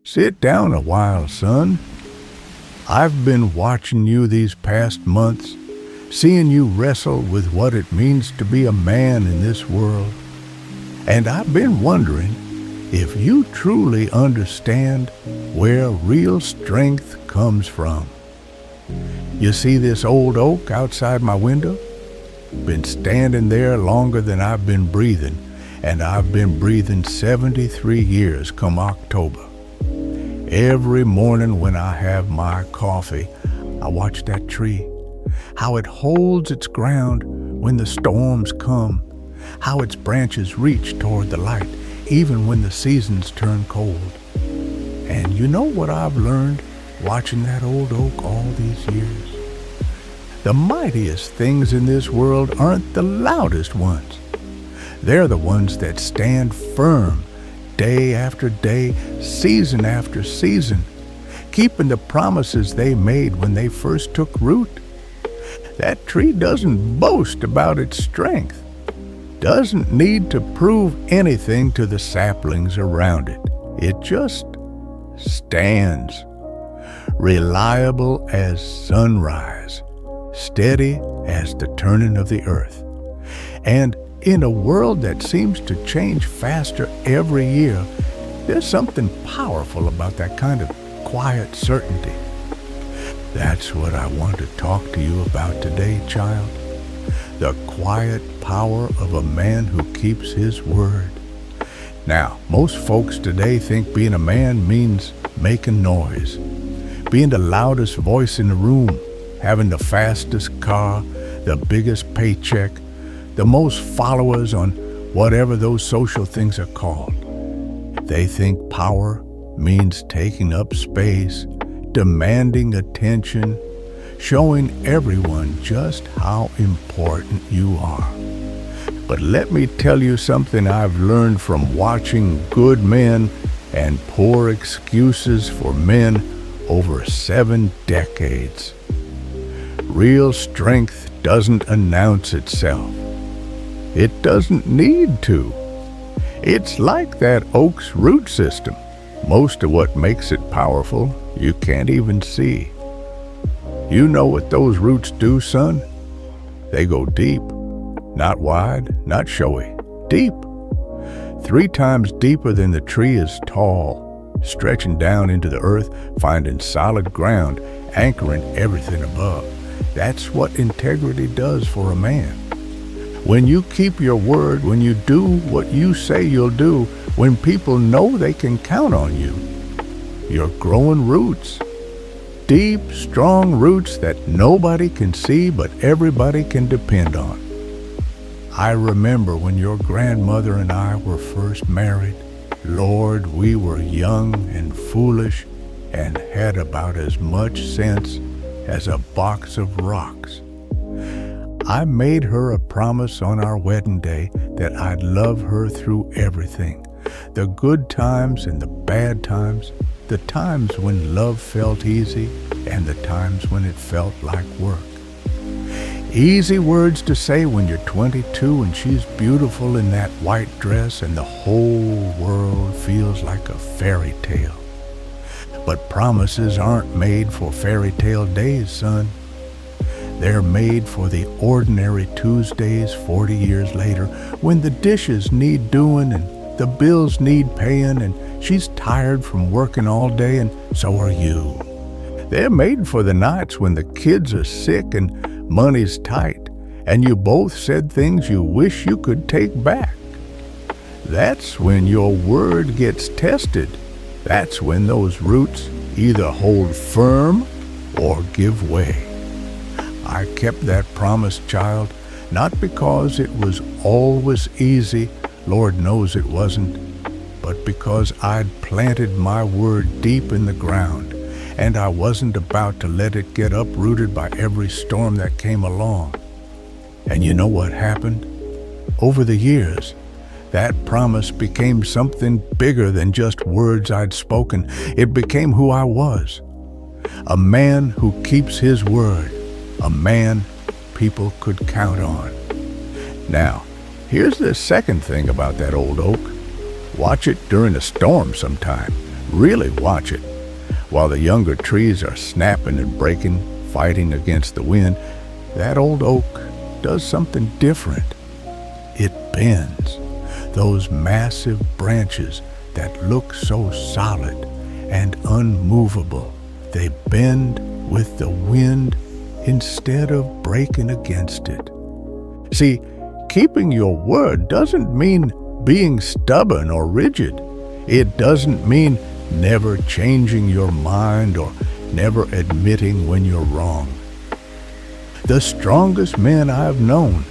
Sit down a while, son. I've been watching you these past months, seeing you wrestle with what it means to be a man in this world. And I've been wondering if you truly understand where real strength comes from. You see this old oak outside my window? Been standing there longer than I've been breathing, and I've been breathing 73 years come October. Every morning when I have my coffee, I watch that tree, how it holds its ground when the storms come, how its branches reach toward the light even when the seasons turn cold. And you know what I've learned watching that old oak all these years? The mightiest things in this world aren't the loudest ones. They're the ones that stand firm day after day, season after season, keeping the promises they made when they first took root. That tree doesn't boast about its strength, doesn't need to prove anything to the saplings around it. It just stands, reliable as sunrise, steady as the turning of the earth. And in a world that seems to change faster every year, there's something powerful about that kind of quiet certainty. That's what I want to talk to you about today, child. The quiet power of a man who keeps his word. Now, most folks today think being a man means making noise, being the loudest voice in the room, having the fastest car, the biggest paycheck, the most followers on whatever those social things are called. They think power means taking up space, demanding attention, showing everyone just how important you are. But let me tell you something I've learned from watching good men and poor excuses for men over 7 decades. Real strength doesn't announce itself. It doesn't need to. It's like that oak's root system. Most of what makes it powerful, you can't even see. You know what those roots do, son? They go deep. Not wide, not showy. Deep. 3 times deeper than the tree is tall, stretching down into the earth, finding solid ground, anchoring everything above. That's what integrity does for a man. When you keep your word, when you do what you say you'll do, when people know they can count on you, you're growing roots. Deep, strong roots that nobody can see but everybody can depend on. I remember when your grandmother and I were first married. Lord, we were young and foolish and had about as much sense as a box of rocks. I made her a promise on our wedding day that I'd love her through everything, the good times and the bad times, the times when love felt easy and the times when it felt like work. Easy words to say when you're 22 and she's beautiful in that white dress and the whole world feels like a fairy tale. But promises aren't made for fairy tale days, son. They're made for the ordinary Tuesdays 40 years later when the dishes need doing and the bills need paying and she's tired from working all day and so are you. They're made for the nights when the kids are sick and money's tight and you both said things you wish you could take back. That's when your word gets tested. That's when those roots either hold firm or give way. I kept that promise, child, not because it was always easy, Lord knows it wasn't, but because I'd planted my word deep in the ground, and I wasn't about to let it get uprooted by every storm that came along. And you know what happened? Over the years, that promise became something bigger than just words I'd spoken. It became who I was. A man who keeps his word. A man people could count on. Now, here's the second thing about that old oak. Watch it during a storm sometime. Really watch it. While the younger trees are snapping and breaking, fighting against the wind, that old oak does something different. It bends. Those massive branches that look so solid and unmovable, they bend with the wind instead of breaking against it. See, keeping your word doesn't mean being stubborn or rigid. It doesn't mean never changing your mind or never admitting when you're wrong. The strongest men I've known,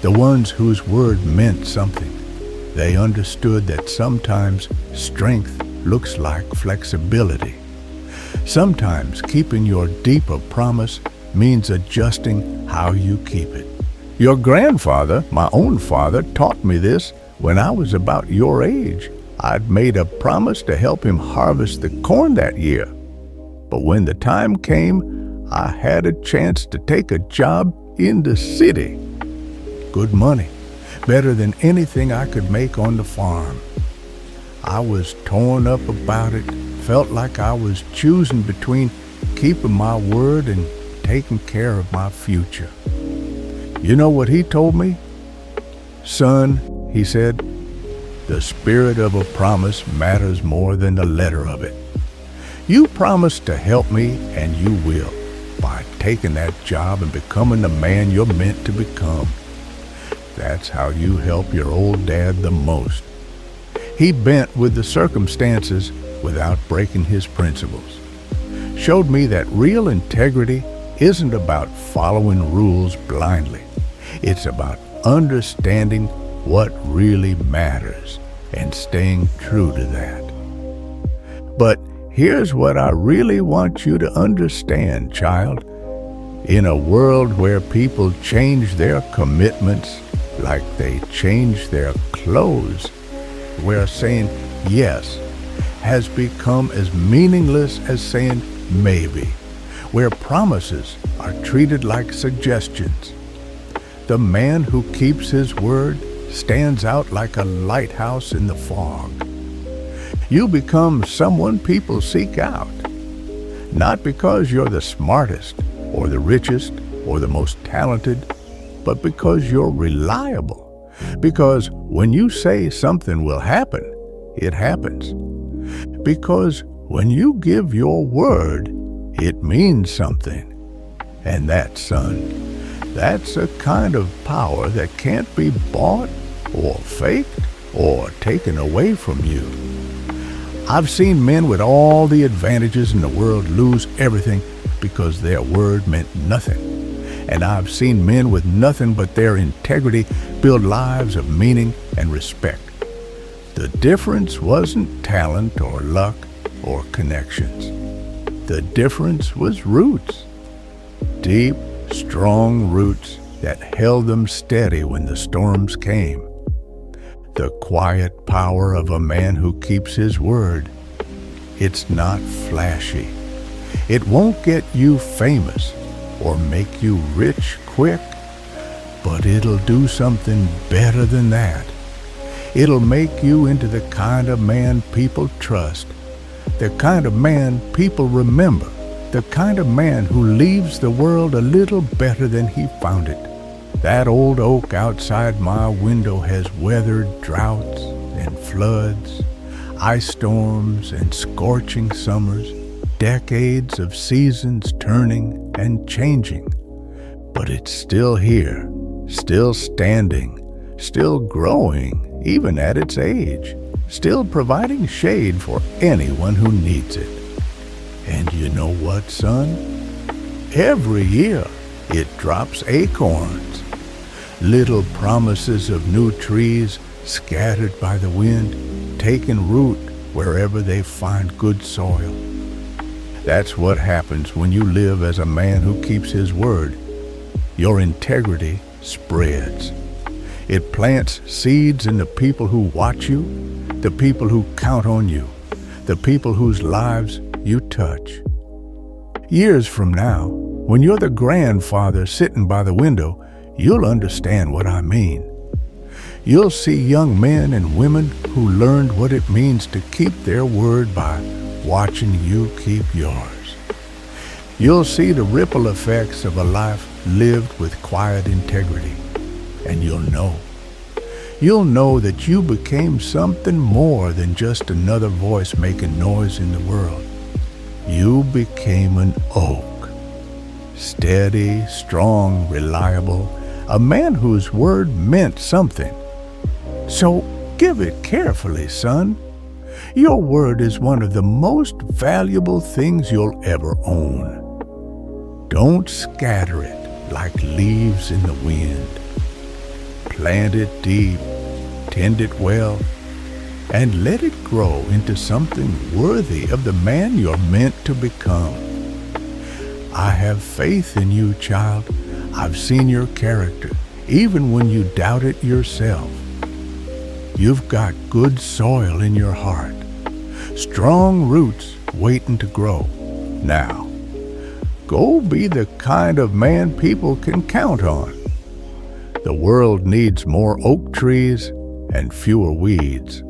the ones whose word meant something, they understood that sometimes strength looks like flexibility. Sometimes keeping your deeper promise means adjusting how you keep it. Your grandfather, my own father, taught me this when I was about your age. I'd made a promise to help him harvest the corn that year. But when the time came, I had a chance to take a job in the city. Good money, better than anything I could make on the farm. I was torn up about it, felt like I was choosing between keeping my word and taking care of my future. You know what he told me? Son, he said, the spirit of a promise matters more than the letter of it. You promised to help me, and you will, by taking that job and becoming the man you're meant to become. That's how you help your old dad the most. He bent with the circumstances without breaking his principles. Showed me that real integrity isn't about following rules blindly. It's about understanding what really matters and staying true to that. But here's what I really want you to understand, child. In a world where people change their commitments like they change their clothes, where saying yes has become as meaningless as saying maybe, where promises are treated like suggestions, the man who keeps his word stands out like a lighthouse in the fog. You become someone people seek out, not because you're the smartest or the richest or the most talented, but because you're reliable. Because when you say something will happen, it happens. Because when you give your word, it means something. And that, son, that's a kind of power that can't be bought or faked or taken away from you. I've seen men with all the advantages in the world lose everything because their word meant nothing. And I've seen men with nothing but their integrity build lives of meaning and respect. The difference wasn't talent or luck or connections. The difference was roots. Deep, strong roots that held them steady when the storms came. The quiet power of a man who keeps his word. It's not flashy. It won't get you famous or make you rich quick, but it'll do something better than that. It'll make you into the kind of man people trust, the kind of man people remember, the kind of man who leaves the world a little better than he found it. That old oak outside my window has weathered droughts and floods, ice storms and scorching summers, decades of seasons turning and changing. But it's still here, still standing, still growing, even at its age, still providing shade for anyone who needs it. And you know what, son? Every year it drops acorns, little promises of new trees scattered by the wind, taking root wherever they find good soil. That's what happens when you live as a man who keeps his word. Your integrity spreads. It plants seeds in the people who watch you, the people who count on you, the people whose lives you touch. Years from now, when you're the grandfather sitting by the window, you'll understand what I mean. You'll see young men and women who learned what it means to keep their word by watching you keep yours. You'll see the ripple effects of a life lived with quiet integrity, and you'll know. You'll know that you became something more than just another voice making noise in the world. You became an oak. Steady, strong, reliable, a man whose word meant something. So give it carefully, son. Your word is one of the most valuable things you'll ever own. Don't scatter it like leaves in the wind. Plant it deep, tend it well, and let it grow into something worthy of the man you're meant to become. I have faith in you, child. I've seen your character, even when you doubt it yourself. You've got good soil in your heart, strong roots waiting to grow. Now, go be the kind of man people can count on. The world needs more oak trees and fewer weeds.